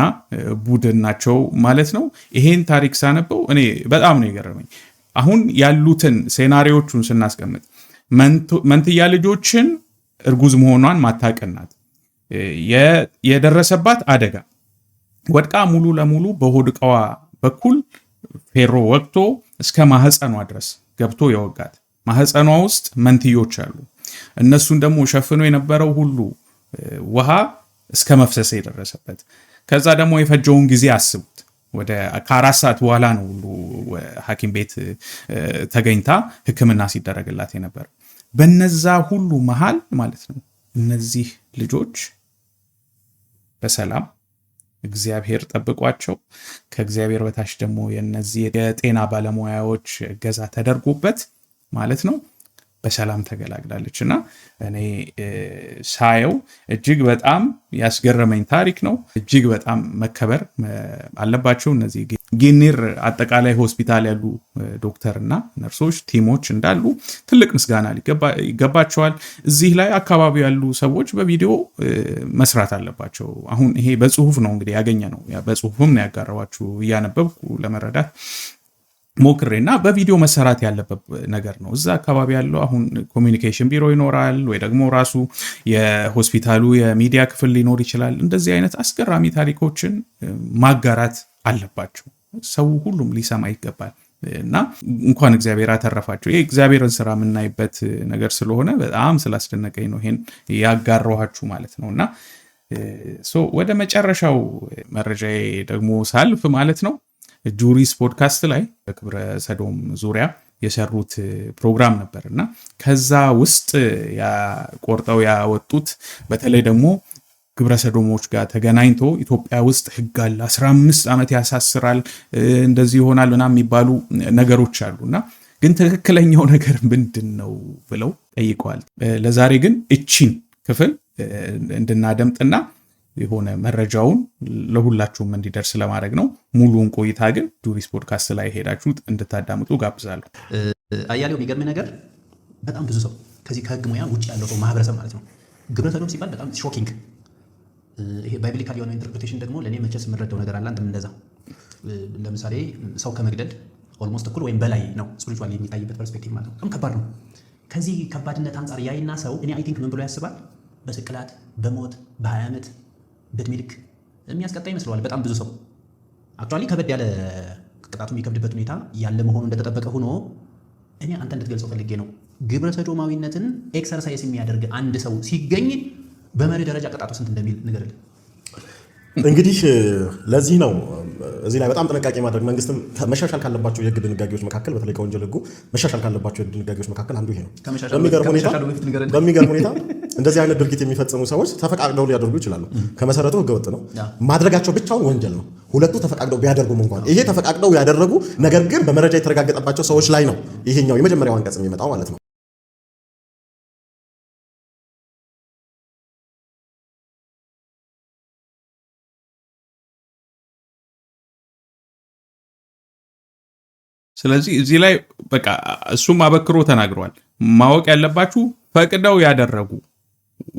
ቡድን ናቸው ማለት ነው። ይሄን ታሪክ ሳነበው እኔ በጣም ነው የገረመኝ። አሁን ያሉትን ሴናሪዎቹን ስናስቀምጥ መንትያ ልጆችን እርጉዝ መሆኗን ማታቀናት የደረሰባት አደጋ ወድቃ ሙሉ ለሙሉ በሆድ ዕቃዋ በኩል ፌሮ ወቅቶ እስከ ማህፀኗ ድረስ ገብቶ የወጋት ማህፀኗ ውስጥ መንትዮች አሉ። እነሱን ደግሞ ሸፍኖ የነበረው ሁሉ ውሃ እስከ መፍሰስ የደረሰበት ከዛ ደግሞ የፈጀውን ጊዜ አስቡት። ወደ ከ4 ሰዓት በኋላ ነው ሁሉ ሐኪም ቤት ተገኝታ ሕክምና ሲደረግላት የነበረ። በነዛ ሁሉ መሃል ማለት ነው እነዚህ ልጆች በሰላም እግዚአብሔር ጠብቋቸው ከእግዚአብሔር በታች ደግሞ የነዚህ የጤና ባለሙያዎች እገዛ ተደርጎበት ማለት ነው በሰላም ተገላግላለች። እና እኔ ሳየው እጅግ በጣም ያስገረመኝ ታሪክ ነው። እጅግ በጣም መከበር አለባቸው እነዚህ ጊኒር አጠቃላይ ሆስፒታል ያሉ ዶክተርና ነርሶች ቲሞች እንዳሉ ትልቅ ምስጋና ይገባቸዋል። እዚህ ላይ አካባቢ ያሉ ሰዎች በቪዲዮ መስራት አለባቸው። አሁን ይሄ በጽሁፍ ነው እንግዲህ ያገኘ ነው፣ በጽሁፍም ነው ያጋራዋችሁ እያነበብኩ ለመረዳት ሞክሬና በቪዲዮ መሰራት ያለበት ነገር ነው። እዛ አካባቢ ያለው አሁን ኮሚኒኬሽን ቢሮ ይኖራል ወይ ደግሞ ራሱ የሆስፒታሉ የሚዲያ ክፍል ሊኖር ይችላል። እንደዚህ አይነት አስገራሚ ታሪኮችን ማጋራት አለባቸው። ሰው ሁሉም ሊሰማ ይገባል እና እንኳን እግዚአብሔር አተረፋቸው። ይሄ እግዚአብሔርን ስራ የምናይበት ነገር ስለሆነ በጣም ስላስደነቀኝ ነው ይሄን ያጋራኋችሁ ማለት ነውና ወደ መጨረሻው መረጃዬ ደግሞ ሳልፍ ማለት ነው ጁሪስ ፖድካስት ላይ በክብረ ሰዶም ዙሪያ የሰሩት ፕሮግራም ነበርና ከዛ ውስጥ ቆርጠው ያወጡት በተለይ ደግሞ ግብረ ሰዶሞች ጋር ተገናኝቶ ኢትዮጵያ ውስጥ ህግ አለ 15 ዓመት ያሳስራል እንደዚህ ይሆናል ምናምን የሚባሉ ነገሮች አሉና ግን ትክክለኛው ነገር ምንድነው ብለው ጠይቀዋል። ለዛሬ ግን እቺን ክፍል እንድናደምጥና የሆነ መረጃውን ለሁላችሁም እንዲደርስ ለማድረግ ነው። ሙሉውን ቆይታ ግን ጁሪስ ፖድካስት ላይ ሄዳችሁ እንድታዳምጡ ጋብዛለሁ። አያሌው የሚገርም ነገር በጣም ብዙ ሰው ከዚህ ከህግ ሙያ ውጭ ያለው ሰው ማህበረሰብ ማለት ነው ግብረ ሰዶም ሲባል በጣም ሾኪንግ፣ ይሄ ባይብሊካል የሆነ ኢንተርፕሬቴሽን ደግሞ ለእኔ መቼስ የምረዳው ነገር አለ። አንተም እንደዛ ለምሳሌ ሰው ከመግደል ኦልሞስት እኩል ወይም በላይ ነው ስፒሪቹዋሊ የሚታይበት ፐርስፔክቲቭ ማለት ነው። በጣም ከባድ ነው። ከዚህ ከባድነት አንጻር ያይና ሰው እኔ አይ ቲንክ ምን ብሎ ያስባል? በስቅላት በሞት በ20 ዓመት በእድሜ ልክ የሚያስቀጣ ይመስለዋል በጣም ብዙ ሰው። አክቹዋሊ ከበድ ያለ ቅጣቱ የሚከብድበት ሁኔታ ያለ መሆኑ እንደተጠበቀ ሆኖ እኔ አንተ እንድትገልጸው ፈልጌ ነው። ግብረ ሰዶማዊነትን ኤክሰርሳይዝ የሚያደርግ አንድ ሰው ሲገኝ በመሪ ደረጃ ቅጣቱ ስንት እንደሚል ንገርልን። እንግዲህ ለዚህ ነው እዚህ ላይ በጣም ጥንቃቄ ማድረግ መንግስትም መሻሻል ካለባቸው የህግ ድንጋጌዎች መካከል በተለይ ከወንጀል ህጉ መሻሻል ካለባቸው የህግ ድንጋጌዎች መካከል አንዱ ይሄ ነው። በሚገርም ሁኔታ እንደዚህ አይነት ድርጊት የሚፈጽሙ ሰዎች ተፈቃቅደው ሊያደርጉ ይችላሉ። ከመሰረቱ ህገወጥ ነው፣ ማድረጋቸው ብቻውን ወንጀል ነው። ሁለቱ ተፈቃቅደው ቢያደርጉም እንኳን ይሄ ተፈቃቅደው ያደረጉ ነገር ግን በመረጃ የተረጋገጠባቸው ሰዎች ላይ ነው ይሄኛው የመጀመሪያው አንቀጽ የሚመጣው ማለት ነው። ስለዚህ እዚህ ላይ በቃ እሱም አበክሮ ተናግሯል። ማወቅ ያለባችሁ ፈቅደው ያደረጉ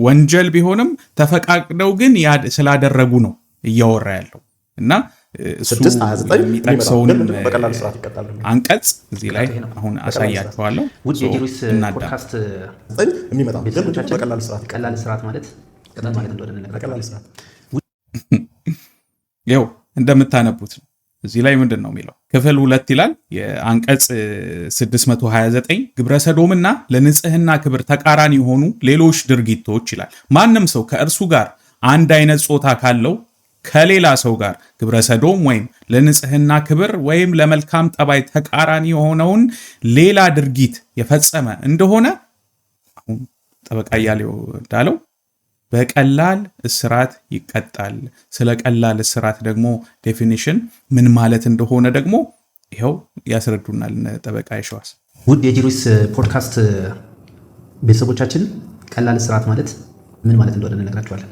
ወንጀል ቢሆንም ተፈቃቅደው ግን ስላደረጉ ነው እያወራ ያለው እና እሱ የሚጠቅሰውን አንቀጽ እዚህ ላይ አሁን አሳያችኋለሁ። ውድ የጁሪስ ፖድካስት የሚመጣው ቀላል ስርዓት ማለት ቅጣት ማለት እንደሆነ እንነግራለን። ያው እንደምታነቡት ነው። እዚህ ላይ ምንድን ነው የሚለው? ክፍል 2 ይላል የአንቀጽ 629 ግብረ ሰዶምና ለንጽህና ክብር ተቃራኒ የሆኑ ሌሎች ድርጊቶች ይላል። ማንም ሰው ከእርሱ ጋር አንድ አይነት ጾታ ካለው ከሌላ ሰው ጋር ግብረ ሰዶም ወይም ለንጽህና ክብር ወይም ለመልካም ጠባይ ተቃራኒ የሆነውን ሌላ ድርጊት የፈጸመ እንደሆነ አሁን ጠበቃ እያሌው እንዳለው በቀላል እስራት ይቀጣል። ስለ ቀላል እስራት ደግሞ ዴፊኒሽን ምን ማለት እንደሆነ ደግሞ ይኸው ያስረዱናል ጠበቃ ይሸዋስ። ውድ የጂሩስ ፖድካስት ቤተሰቦቻችን ቀላል እስራት ማለት ምን ማለት እንደሆነ እንነግራችኋለን።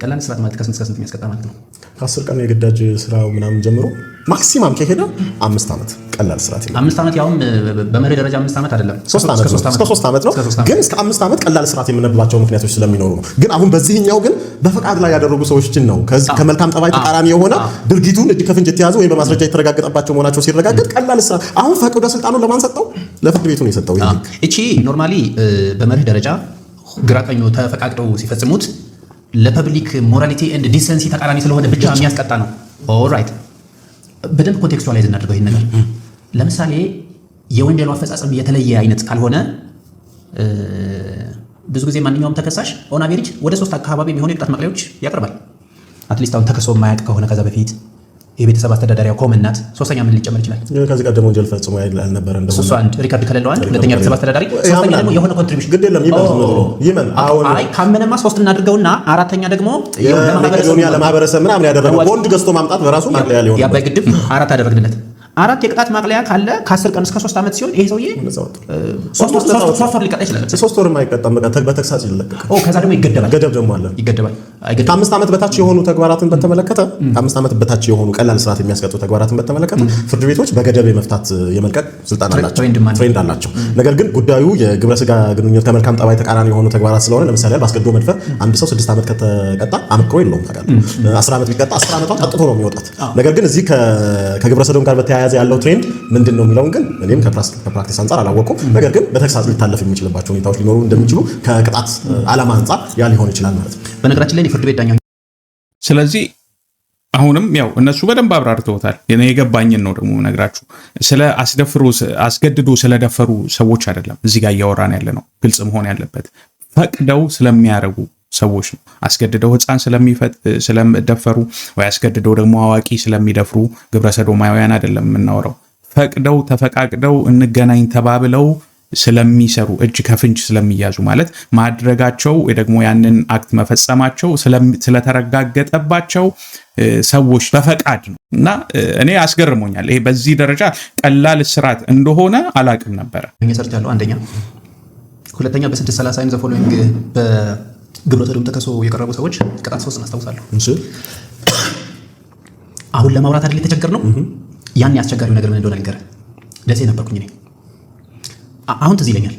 ቀላል እስራት ማለት ከስንት እስከ ስንት የሚያስቀጣ ማለት ነው? ከ10 ቀን የግዳጅ ስራው ምናምን ጀምሮ ማክሲማም ከሄደ 5 ዓመት ቀላል እስራት ይላል። 5 ዓመት ያውም በመሪ ደረጃ 5 ዓመት አይደለም፣ 3 ዓመት ነው። እስከ 3 ዓመት ነው። ግን እስከ 5 ዓመት ቀላል እስራት የምንብላቸው ምክንያቶች ስለሚኖሩ ነው። ግን አሁን በዚህኛው ግን በፈቃድ ላይ ያደረጉ ሰዎችን ነው ከመልካም ጠባይ ተቃራኒ የሆነ ድርጊቱን እጅ ከፍንጅ የተያዙ ወይም በማስረጃ የተረጋገጠባቸው መሆናቸው ሲረጋገጥ ቀላል እስራት። አሁን ፈቅዶ ስልጣኑን ለማን ሰጠው? ለፍርድ ቤቱ ነው የሰጠው። እቺ ኖርማሊ በመሪ ደረጃ ግራቀኙ ተፈቃቅደው ሲፈጽሙት ለፐብሊክ ሞራሊቲ ኤንድ ዲሰንሲ ተቃራኒ ስለሆነ ብቻ የሚያስቀጣ ነው። ኦልራይት በደንብ ኮንቴክስቹዋላይዝ እናድርገው ይሄን ነገር። ለምሳሌ የወንጀሉ አፈጻጸም የተለየ አይነት ካልሆነ ብዙ ጊዜ ማንኛውም ተከሳሽ ኦን አቬሬጅ ወደ 3 አካባቢ የሚሆኑ የቅጣት ማቅለያዎች ያቀርባል። አትሊስት አሁን ተከሶ የማያውቅ ከሆነ ከዛ በፊት የቤተሰብ አስተዳዳሪያ ኮመናት ሶስተኛ ምን ሊጨመር ይችላል? ከዚህ ቀደም ወንጀል ፈጽሞ ያልነበረ እንደሆነ እሱ አንድ ሪካርድ ከሌለው አንድ፣ ሁለተኛ ቤተሰብ አስተዳዳሪ፣ ሶስተኛ ደግሞ የሆነ ኮንትሪቢዩሽን ግድ የለም ይመን አሁን አይ ካመነማ 3 እናድርገውና አራተኛ ደግሞ ለማህበረሰብ ምናምን ያደረገው ቦንድ ገዝቶ ማምጣት በራሱ ማቅለያ ሊሆን ያባይ ግድብ 4 አደረግንለት። 4 የቅጣት ማቅለያ ካለ ከ10 ቀን እስከ 3 ዓመት ሲሆን ይሄ ሰውዬ 3 ወር ሊቀጣ ይችላል። 3 ወር የማይቀጣም በተግሳጽ ይለቀቃል። ከዛ ደግሞ ይገደባል። ገደብ ደግሞ አለ። ይገደባል። ከ5 ዓመት በታች የሆኑ ተግባራትን በተመለከተ ከ5 ዓመት በታች የሆኑ ቀላል እስራት የሚያስቀጡ ተግባራትን በተመለከተ ፍርድ ቤቶች በገደብ የመፍታት የመልቀቅ ስልጣን አላቸው፣ ትሬንድ አላቸው። ነገር ግን ጉዳዩ የግብረ ስጋ ግንኙነት ከመልካም ጠባይ ተቃራኒ የሆኑ ተግባራት ስለሆነ ለምሳሌ በአስገድዶ መድፈር አንድ ሰው 6 ዓመት ከተቀጣ አመክሮ የለውም ታውቃለህ። 10 ዓመት ቢቀጣ 10 ዓመቷን ጠጥቶ ነው የሚወጣት። ነገር ግን እዚህ ከግብረ ሰዶም ጋር በተያያዘ ያለው ትሬንድ ምንድን ነው የሚለውን ግን እኔም ከፕራክቲስ አንጻር አላወቁም። ነገር ግን በተግሳጽ ሊታለፍ የሚችልባቸው ሁኔታዎች ሊኖሩ እንደሚችሉ ከቅጣት ዓላማ አንጻር ያ ሊሆን ይችላል ማለት ነው። በነገራችን ላይ ፍርድ ቤት ዳኛው ስለዚህ አሁንም ያው እነሱ በደንብ አብራርተውታል። እኔ የገባኝን ነው ደግሞ ነግራችሁ። ስለ አስገድዶ ስለደፈሩ ሰዎች አይደለም እዚህ ጋር እያወራን ያለ ነው። ግልጽ መሆን ያለበት ፈቅደው ስለሚያረጉ ሰዎች ነው። አስገድደው ሕፃን ስለደፈሩ ወይ አስገድደው ደግሞ አዋቂ ስለሚደፍሩ ግብረ ሰዶማውያን አይደለም የምናወራው። ፈቅደው ተፈቃቅደው እንገናኝ ተባብለው ስለሚሰሩ እጅ ከፍንጅ ስለሚያዙ ማለት ማድረጋቸው ወይ ደግሞ ያንን አክት መፈጸማቸው ስለተረጋገጠባቸው ሰዎች በፈቃድ ነው። እና እኔ አስገርሞኛል። ይሄ በዚህ ደረጃ ቀላል እስራት እንደሆነ አላቅም ነበረ። ሰርት ያለው አንደኛ፣ ሁለተኛ በ630 ዘ ፎሎዊንግ በግብረ ሰዶም ተከሶ የቀረቡ ሰዎች ቅጣት 3 እናስታውሳለሁ። አሁን ለማውራት አይደል የተቸገር ነው። ያን ያስቸጋሪው ነገር ምን እንደሆነ ልንገርህ። ደሴ ነበርኩኝ እኔ። አሁን ትዝ ይለኛል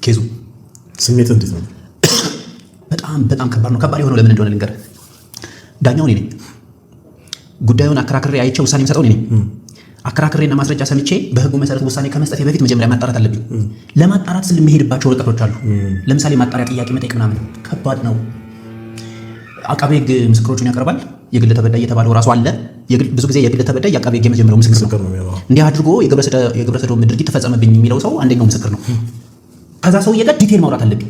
ኬዙ። ስሜት እንዴት ነው? በጣም ከባድ ነው። ከባድ የሆነው ለምን እንደሆነ ልንገርህ። ዳኛው እኔ ነኝ። ጉዳዩን አከራክሬ አይቼ ውሳኔ የምሰጠው እኔ ነኝ። አከራክሬና ማስረጃ ሰምቼ በህጉ መሰረት ውሳኔ ከመስጠቴ በፊት መጀመሪያ ማጣራት አለብኝ። ለማጣራት ስል የሚሄድባቸው ርቀቶች አሉ። ለምሳሌ ማጣሪያ ጥያቄ መጠየቅ ምናምን ከባድ ነው። አቃቤ ህግ ምስክሮቹን ያቀርባል። የግል ተበዳይ የተባለው ራሱ አለ። ብዙ ጊዜ የግል ተበዳይ የአቃቤ ህግ የመጀመሪያው ምስክር ነው። እንዲህ አድርጎ የግብረ ሰዶም ድርጊት ተፈጸመብኝ የሚለው ሰው አንደኛው ምስክር ነው። ከዛ ሰውዬ ጋር ዲቴል ማውራት አለብኝ።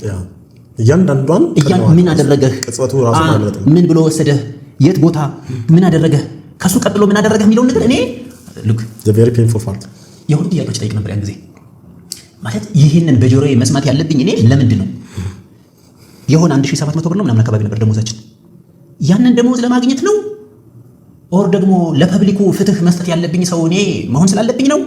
እያንዳንዷን ምን አደረገህ፣ ምን ብሎ ወሰደህ፣ የት ቦታ ምን አደረገህ፣ ከሱ ቀጥሎ ምን አደረገህ የሚለውን ነገር እኔ ሉክ the very painful part የሁሉ ጥያቄዎች ጠይቅ ነበር ያን ጊዜ። ማለት ይህንን በጆሮዬ መስማት ያለብኝ እኔ ለምንድን ነው? የሆነ 1700 ብር ነው ምናምን አካባቢ ነበር ደሞዛችን። ያንን ደሞዝ ለማግኘት ነው ኦር ደግሞ ለፐብሊኩ ፍትህ መስጠት ያለብኝ ሰው እኔ መሆን ስላለብኝ ነው?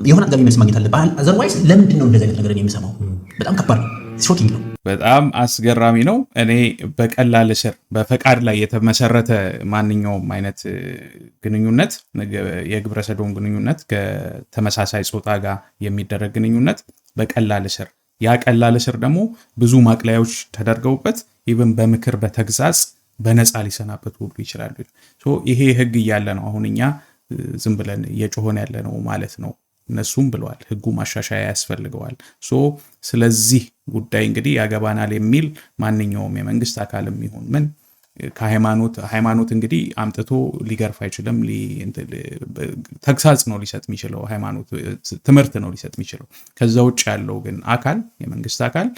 የሆነ አጋቢ መልስ ማግኘት አለብህ። አዘርዋይስ ለምንድን ነው እንደዚህ አይነት ነገር እኔ የምሰማው? በጣም ከባድ ነው። ሾኪንግ ነው። በጣም አስገራሚ ነው። እኔ በቀላል እስር በፈቃድ ላይ የተመሰረተ ማንኛውም አይነት ግንኙነት፣ የግብረ ሰዶም ግንኙነት፣ ከተመሳሳይ ጾታ ጋር የሚደረግ ግንኙነት በቀላል እስር፣ ያ ቀላል እስር ደግሞ ብዙ ማቅለያዎች ተደርገውበት ኢቭን በምክር በተግዛጽ በነፃ ሊሰናበት ሁሉ ይችላሉ። ይሄ ህግ እያለ ነው አሁን እኛ ዝም ብለን እየጮሆን ያለ ነው ማለት ነው። እነሱም ብለዋል ህጉ ማሻሻያ ያስፈልገዋል። ስለዚህ ጉዳይ እንግዲህ ያገባናል የሚል ማንኛውም የመንግስት አካልም ይሁን ምን ሃይማኖት እንግዲህ አምጥቶ ሊገርፍ አይችልም። ተግሳጽ ነው ሊሰጥ የሚችለው፣ ሃይማኖት ትምህርት ነው ሊሰጥ የሚችለው። ከዛ ውጭ ያለው ግን አካል የመንግስት አካል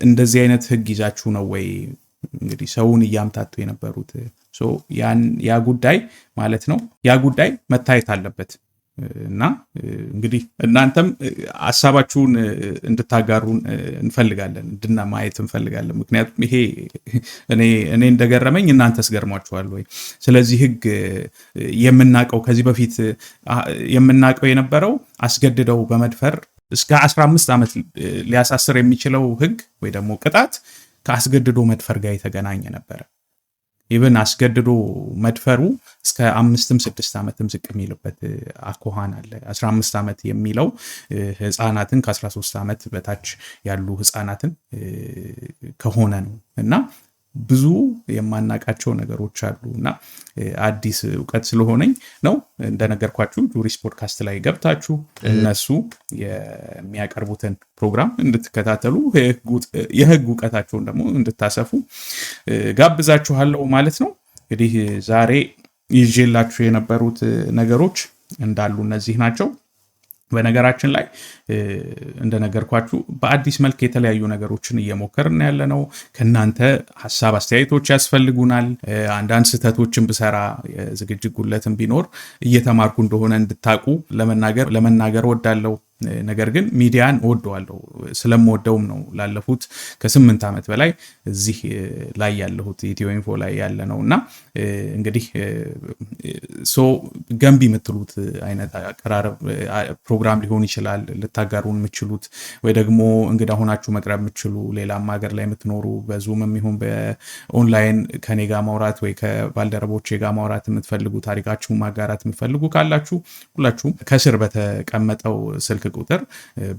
እንደዚህ አይነት ህግ ይዛችሁ ነው ወይ እንግዲህ ሰውን እያምታቱ የነበሩት? ያ ጉዳይ ማለት ነው ያ ጉዳይ መታየት አለበት እና እንግዲህ እናንተም ሐሳባችሁን እንድታጋሩን እንፈልጋለን፣ ማየት እንፈልጋለን። ምክንያቱም ይሄ እኔ እንደገረመኝ እናንተስ ገርሟችኋል ወይ? ስለዚህ ህግ የምናቀው ከዚህ በፊት የምናቀው የነበረው አስገድደው በመድፈር እስከ 15 ዓመት ሊያሳስር የሚችለው ህግ ወይ ደግሞ ቅጣት ከአስገድዶ መድፈር ጋር የተገናኘ ነበረ። ኢቨን አስገድዶ መድፈሩ እስከ 5-6 ዓመትም ዝቅ የሚልበት አኳኋን አለ። 15 ዓመት የሚለው ህፃናትን ከ13 ዓመት በታች ያሉ ህፃናትን ከሆነ ነው እና ብዙ የማናቃቸው ነገሮች አሉ እና አዲስ እውቀት ስለሆነኝ ነው እንደነገርኳችሁ ጁሪስ ፖድካስት ላይ ገብታችሁ እነሱ የሚያቀርቡትን ፕሮግራም እንድትከታተሉ የህግ እውቀታቸውን ደግሞ እንድታሰፉ ጋብዛችኋለሁ ማለት ነው። እንግዲህ ዛሬ ይዤላችሁ የነበሩት ነገሮች እንዳሉ እነዚህ ናቸው። በነገራችን ላይ እንደነገርኳችሁ በአዲስ መልክ የተለያዩ ነገሮችን እየሞከርን ያለነው ከናንተ ሐሳብ አስተያየቶች ያስፈልጉናል። አንዳንድ ስህተቶችን ብሰራ የዝግጅት ጉድለትን ቢኖር እየተማርኩ እንደሆነ እንድታቁ ለመናገር ወዳለው። ነገር ግን ሚዲያን ወደዋለሁ ስለምወደውም ነው ላለፉት ከ8 ዓመት በላይ እዚህ ላይ ያለሁት ኢትዮ ኢንፎ ላይ ያለ ነውና እንግዲህ ገንቢ የምትሉት አይነት አቀራረብ ፕሮግራም ሊሆን ይችላል ልታጋሩን የምትችሉት፣ ወይ ደግሞ እንግዳ ሆናችሁ መቅረብ የምትችሉ ሌላም ሀገር ላይ የምትኖሩ በዙምም ይሁን በኦንላይን ከኔ ጋር ማውራት ወይ ከባልደረቦቼ ጋር ማውራት የምትፈልጉ ታሪካችሁን ማጋራት የምትፈልጉ ካላችሁ ሁላችሁም ከስር በተቀመጠው ስልክ ቁጥር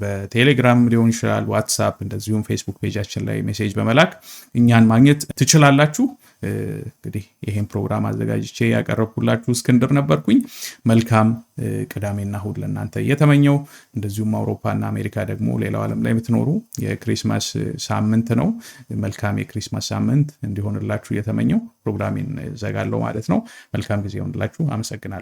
በቴሌግራም ሊሆን ይችላል፣ ዋትስአፕ፣ እንደዚሁም ፌስቡክ ፔጃችን ላይ ሜሴጅ በመላክ እኛን ማግኘት ትችላላችሁ። እንግዲህ ይሄን ፕሮግራም አዘጋጅቼ ያቀረብኩላችሁ እስክንድር ነበርኩኝ። መልካም ቅዳሜና እሁድ ለእናንተ እየተመኘው፣ እንደዚሁም አውሮፓና አሜሪካ ደግሞ ሌላው ዓለም ላይ የምትኖሩ የክሪስማስ ሳምንት ነው። መልካም የክሪስማስ ሳምንት እንዲሆንላችሁ እየተመኘው ፕሮግራሜን ዘጋለሁ ማለት ነው። መልካም ጊዜ ይሆንላችሁ። አመሰግናለሁ።